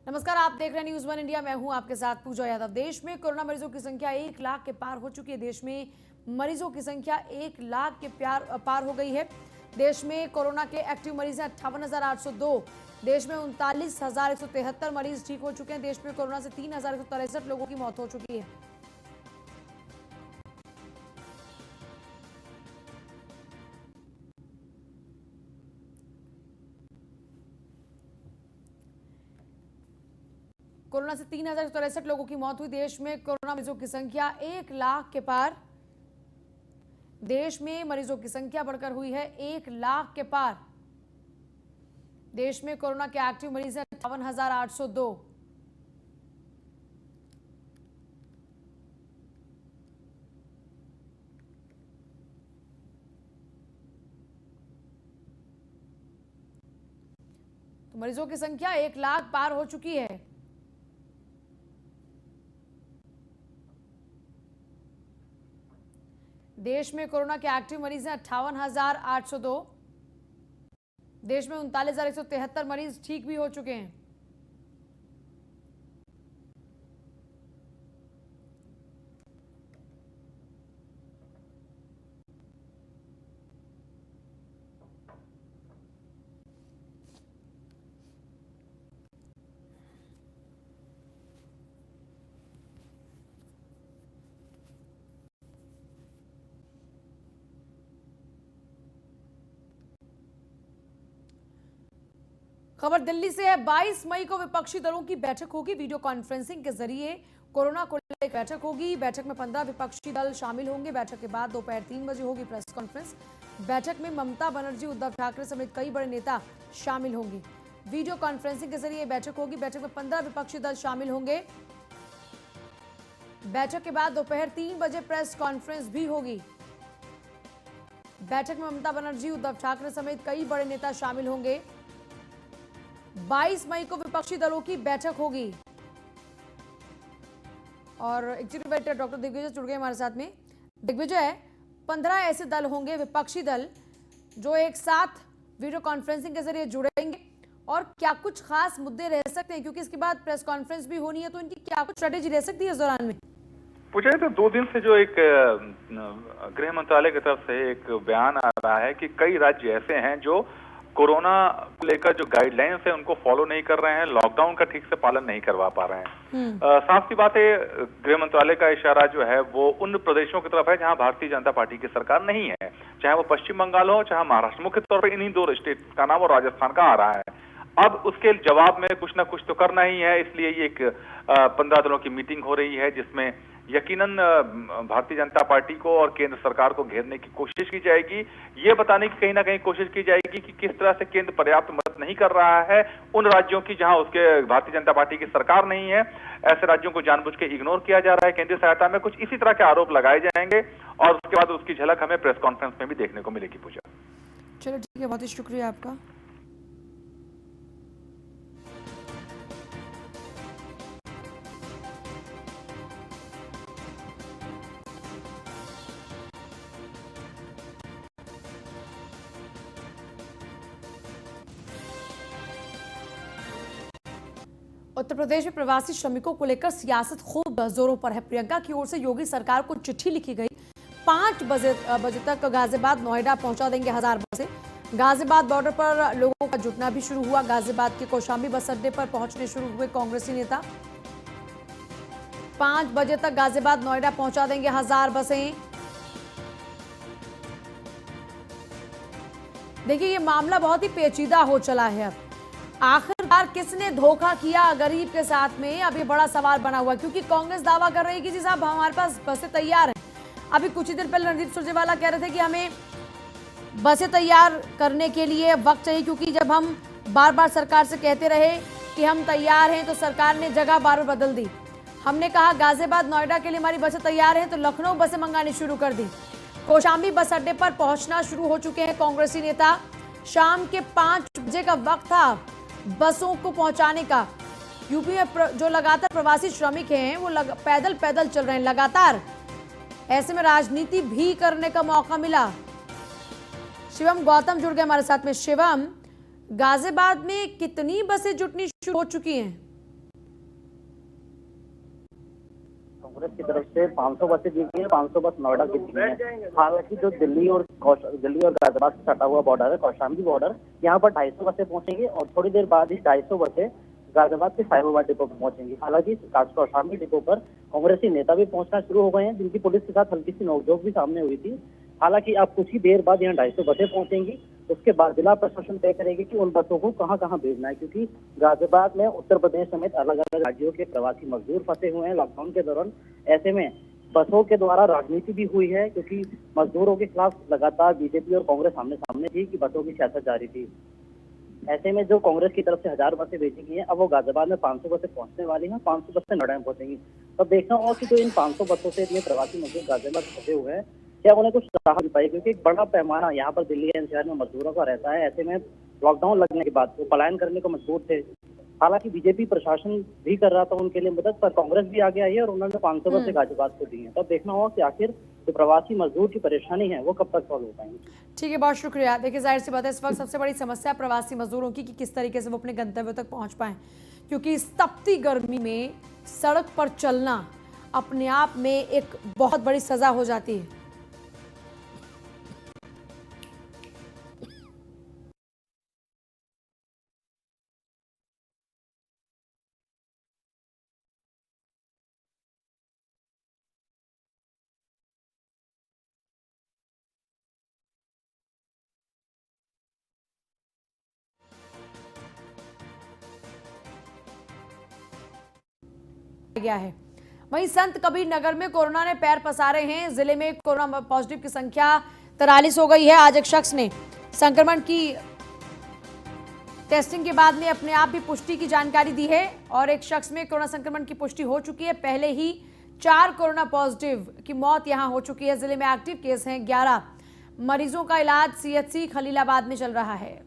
नमस्कार, आप देख रहे हैं न्यूज़ वन इंडिया। मैं हूं आपके साथ पूजा यादव। देश में कोरोना मरीजों की संख्या 1 लाख के पार हो चुकी है। देश में मरीजों की संख्या 1 लाख के पार हो गई है। देश में कोरोना के एक्टिव मरीज हैं 58,802। देश में 39,173 मरीज ठीक हो चुके हैं। देश में कोरोना से 3,163 लोगों की मौत हो चुकी है। कोरोना से 3,163 लोगों की मौत हुई। देश में कोरोना मरीजों की संख्या 1 लाख के पार। देश में मरीजों की संख्या बढ़कर हुई है 1 लाख के पार। देश में कोरोना के एक्टिव मरीज हैं 58,802। तो मरीजों की संख्या 1 लाख पार हो चुकी है। देश में कोरोना के एक्टिव मरीज हैं 58,802। देश में 39,173 मरीज ठीक भी हो चुके हैं। खबर दिल्ली से है। 22 मई को विपक्षी दलों की बैठक होगी। वीडियो कॉन्फ्रेंसिंग के जरिए कोरोना को लेकर बैठक होगी। बैठक में 15 विपक्षी दल शामिल होंगे। बैठक के बाद दोपहर 3 बजे होगी प्रेस कॉन्फ्रेंस। बैठक में ममता बनर्जी, उद्धव ठाकरे समेत कई बड़े नेता शामिल होंगे। वीडियो कॉन्फ्रेंसिंग के जरिए बैठक होगी। बैठक में 15 विपक्षी दल शामिल होंगे। बैठक के बाद दोपहर 3 बजे प्रेस कॉन्फ्रेंस भी होगी। बैठक में ममता बनर्जी, उद्धव ठाकरे समेत कई बड़े नेता शामिल होंगे। 22 मई को विपक्षी दलों की बैठक होगी। और एग्जीक्यूटिव एडिटर डॉक्टर दिग्विजय जुड़ गए हमारे साथ में। दिग्विजय, 15 ऐसे दल होंगे, विपक्षी दल, जो एक साथ वीडियो कॉन्फ्रेंसिंग के जरिए जुड़ेंगे। और क्या कुछ खास मुद्दे रह सकते हैं, क्योंकि इसके बाद प्रेस कॉन्फ्रेंस भी होनी है, तो इनकी क्या कुछ स्ट्रेटेजी रह सकती है इस दौरान में? पूछा तो 2 दिन से जो एक गृह मंत्रालय की तरफ से एक बयान आ रहा है कि कई राज्य ऐसे हैं जो कोरोना को लेकर जो गाइडलाइंस है उनको फॉलो नहीं कर रहे हैं, लॉकडाउन का ठीक से पालन नहीं करवा पा रहे हैं। साफ सी बात है, गृह मंत्रालय का इशारा जो है वो उन प्रदेशों की तरफ है जहां भारतीय जनता पार्टी की सरकार नहीं है, चाहे वो पश्चिम बंगाल हो चाहे महाराष्ट्र। मुख्य तौर पर इन्हीं 2 स्टेट का नाम और राजस्थान का आ रहा है। अब उसके जवाब में कुछ ना कुछ तो करना ही है, इसलिए ये एक 15 दिनों की मीटिंग हो रही है, जिसमें यकीनन भारतीय जनता पार्टी को और केंद्र सरकार को घेरने की कोशिश की जाएगी। ये बताने की कहीं ना कहीं कोशिश की जाएगी कि किस तरह से केंद्र पर्याप्त मदद नहीं कर रहा है उन राज्यों की जहां उसके भारतीय जनता पार्टी की सरकार नहीं है। ऐसे राज्यों को जानबूझ के इग्नोर किया जा रहा है केंद्रीय सहायता में। कुछ इसी तरह के आरोप लगाए जाएंगे और उसके बाद उसकी झलक हमें प्रेस कॉन्फ्रेंस में भी देखने को मिलेगी। पूजा, चलो ठीक है, बहुत ही शुक्रिया आपका। उत्तर प्रदेश में प्रवासी श्रमिकों को लेकर सियासत खूब जोरों पर है। प्रियंका की ओर से योगी सरकार को चिट्ठी लिखी गई। 5 बजे तक गाजियाबाद नोएडा पहुंचा देंगे 1000 बसें। गाजियाबाद बॉर्डर पर लोगों का जुटना भी शुरू हुआ। गाजियाबाद के कौशाम्बी बस अड्डे पर पहुंचने शुरू हुए कांग्रेसी नेता। 5 बजे तक गाजियाबाद नोएडा पहुंचा देंगे 1000 बसें। देखिए, ये मामला बहुत ही पेचीदा हो चला है। अब आखिरकार किसने धोखा किया गरीब के साथ में, अब ये बड़ा सवाल बना हुआ, क्योंकि कांग्रेस दावा कर रही है कि जी साहब हमारे पास बसें तैयार हैं। अभी कुछ ही दिन पहले रणदीप सुरजेवाला कह रहे थे कि हमें बसें तैयार करने के लिए वक्त चाहिए, क्योंकि जब हम बार बार सरकार से कहते रहे कि हम तैयार हैं तो सरकार ने जगह बार बार बदल दी। हमने कहा गाजियाबाद नोएडा के लिए हमारी बसें तैयार हैं, तो लखनऊ बसें मंगानी शुरू कर दी। कौशाम्बी बस अड्डे पर पहुंचना शुरू हो चुके हैं कांग्रेसी नेता। शाम के 5 बजे का वक्त था बसों को पहुंचाने का। यूपी में जो लगातार प्रवासी श्रमिक हैं वो पैदल चल रहे हैं लगातार। ऐसे में राजनीति भी करने का मौका मिला। शिवम गौतम जुड़ गए हमारे साथ में। शिवम, गाजियाबाद में कितनी बसें जुटनी शुरू हो चुकी हैं? कांग्रेस की तरफ से 500 बसें दी गई है, 500 बस नोएडा की दी है। हालांकि जो दिल्ली और गाजियाबाद से सटा हुआ बॉर्डर है, कौशाम्बी बॉर्डर, यहाँ पर 250 बसें पहुंचेंगी और थोड़ी देर बाद ही 250 बसें गाजियाबाद के साहिबाबाद डिपो पर पहुंचेंगी। हालांकि कौशाम्बी डिपो पर कांग्रेसी नेता भी पहुंचना शुरू हो गए हैं, जिनकी पुलिस के साथ हल्की सी नोकझोंक भी सामने हुई थी। हालांकि अब कुछ ही देर बाद यहाँ 250 बसें पहुंचेंगी। उसके बाद जिला प्रशासन तय करेगी कि उन बसों को कहां कहां भेजना है, क्योंकि गाजियाबाद में उत्तर प्रदेश समेत अलग अलग राज्यों के प्रवासी मजदूर फंसे हुए हैं लॉकडाउन के दौरान। ऐसे में बसों के द्वारा राजनीति भी हुई है, क्योंकि मजदूरों के खिलाफ लगातार बीजेपी और कांग्रेस आमने सामने थी कि बसों की सियासत जारी थी। ऐसे में जो कांग्रेस की तरफ से 1000 बसें भेजी गई हैं, अब वो गाजियाबाद में 500 बसें पहुंचने वाली हैं, 500 बसें नोएडा में पहुंचेंगी। तब देखना होगा कि जो इन 500 बसों से इतने प्रवासी मजदूर गाजियाबाद फंसे हुए हैं, क्या उन्हें कुछ राहत मिल पाई, क्योंकि एक बड़ा पैमाना यहाँ पर दिल्ली एनसीआर में मजदूरों का रहता है। ऐसे में लॉकडाउन लगने के बाद वो पलायन करने को मजबूर थे। हालांकि बीजेपी प्रशासन भी कर रहा था उनके लिए मदद, पर कांग्रेस भी आगे आई है और उन्होंने 500 बसें गाजियाबाद को दी है। तब देखना होगा कि आखिर जो प्रवासी मजदूर की परेशानी है वो कब तक सॉल्व हो पाएंगी। ठीक है, बहुत शुक्रिया। देखिए, जाहिर सी बात है, इस वक्त सबसे बड़ी समस्या प्रवासी मजदूरों की कि किस तरीके से वो अपने गंतव्य तक पहुंच पाएं, क्योंकि इस तपती गर्मी में सड़क पर चलना अपने आप में एक बहुत बड़ी सजा हो जाती है। गया है। वहीं संत कबीर नगर में कोरोना ने पैर पसारे हैं। जिले में कोरोना पॉजिटिव की संख्या 43 हो गई है। आज एक शख्स ने संक्रमण की टेस्टिंग के बाद में अपने आप भी पुष्टि की जानकारी दी है और एक शख्स में कोरोना संक्रमण की पुष्टि हो चुकी है। पहले ही 4 कोरोना पॉजिटिव की मौत यहां हो चुकी है। जिले में एक्टिव केस हैं 11 मरीजों का इलाज सीएचसी खलीलाबाद में चल रहा है।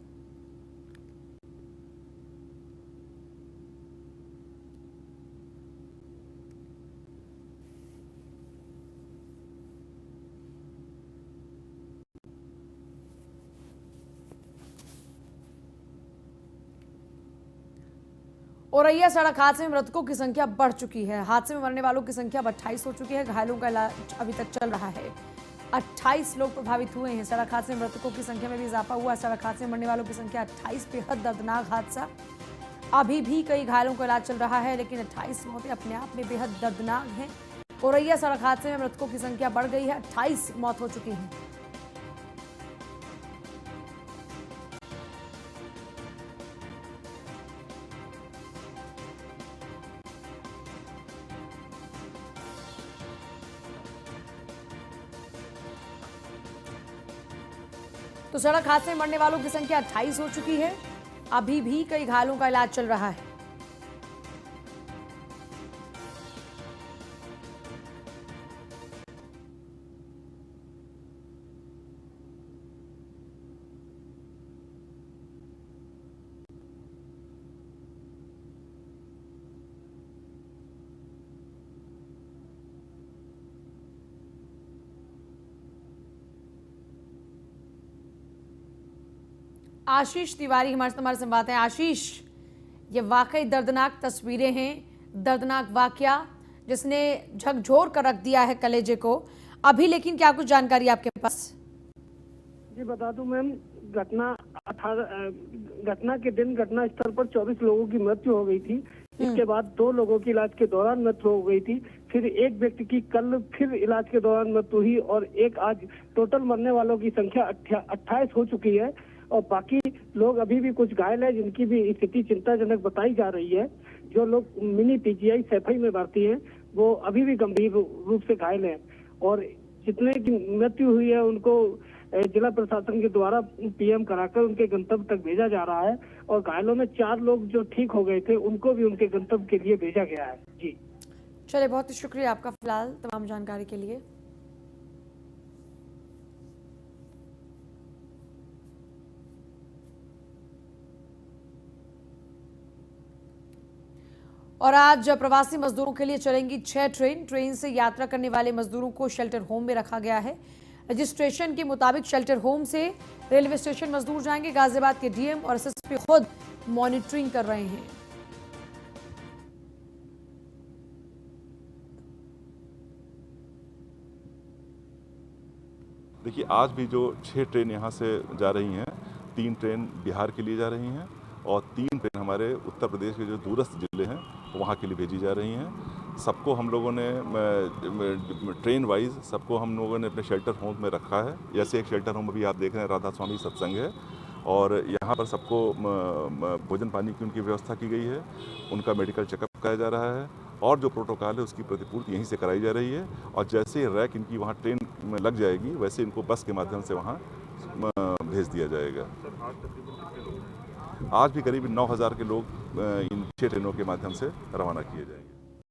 औरैया सड़क हादसे में मृतकों की संख्या बढ़ चुकी है। हादसे में मरने वालों की संख्या 28 हो चुकी है। घायलों का इलाज अभी तक चल रहा है। 28 लोग प्रभावित हुए हैं। सड़क हादसे में मृतकों की संख्या में भी इजाफा हुआ है। सड़क हादसे में मरने वालों की संख्या 28, बेहद दर्दनाक हादसा। अभी भी कई घायलों का इलाज चल रहा है, लेकिन 28 मौतें अपने आप में बेहद दर्दनाक हैं। औरैया सड़क हादसे में मृतकों की संख्या बढ़ गई है, 28 मौत हो चुकी है। तो सड़क हादसे में मरने वालों की संख्या 28 हो चुकी है। अभी भी कई घायलों का इलाज चल रहा है। आशीष तिवारी हमारे संवाददाता हैं। आशीष, ये वाकई दर्दनाक तस्वीरें हैं, दर्दनाक वाकया जिसने झकझोर कर रख दिया है कलेजे को। अभी लेकिन क्या कुछ जानकारी आपके पास? जी बता दूं मैम, घटना के दिन घटना स्थल पर 24 लोगों की मृत्यु हो गई थी। इसके बाद 2 लोगों की इलाज के दौरान मृत्यु हो गई थी। फिर एक व्यक्ति की कल फिर इलाज के दौरान मृत्यु हुई और एक आज टोटल मरने वालों की संख्या 28 हो चुकी है और बाकी लोग अभी भी कुछ घायल है, जिनकी भी स्थिति चिंताजनक बताई जा रही है। जो लोग मिनी पीजीआई सैफई में भर्ती हैं वो अभी भी गंभीर रूप से घायल हैं और जितने की मृत्यु हुई है उनको जिला प्रशासन के द्वारा पीएम कराकर उनके गंतव्य तक भेजा जा रहा है और घायलों में 4 लोग जो ठीक हो गए थे उनको भी उनके गंतव्य के लिए भेजा गया है। जी चलिए, बहुत शुक्रिया आपका फिलहाल तमाम जानकारी के लिए। और आज प्रवासी मजदूरों के लिए चलेंगी 6 ट्रेन। ट्रेन से यात्रा करने वाले मजदूरों को शेल्टर होम में रखा गया है। रजिस्ट्रेशन के मुताबिक शेल्टर होम से रेलवे स्टेशन मजदूर जाएंगे। गाजियाबाद के डीएम और एसएसपी खुद मॉनिटरिंग कर रहे हैं। देखिए, आज भी जो 6 ट्रेन यहाँ से जा रही हैं, 3 ट्रेन बिहार के लिए जा रही हैं और 3 ट्रेन हमारे उत्तर प्रदेश के जो दूरस्थ ज़िले हैं वहाँ के लिए भेजी जा रही हैं। सबको हम लोगों ने ट्रेन वाइज सबको हम लोगों ने अपने शेल्टर होम में रखा है। जैसे एक शेल्टर होम अभी आप देख रहे हैं राधा स्वामी सत्संग है और यहाँ पर सबको भोजन पानी की उनकी व्यवस्था की गई है, उनका मेडिकल चेकअप कराया जा रहा है और जो प्रोटोकॉल है उसकी प्रतिपूर्ति यहीं से कराई जा रही है। और जैसे ही रैक इनकी वहाँ ट्रेन में लग जाएगी वैसे इनको बस के माध्यम से वहाँ भेज दिया जाएगा। आज भी करीब 9,000 के लोग इन 6 ट्रेनों के माध्यम से रवाना किए जाएंगे।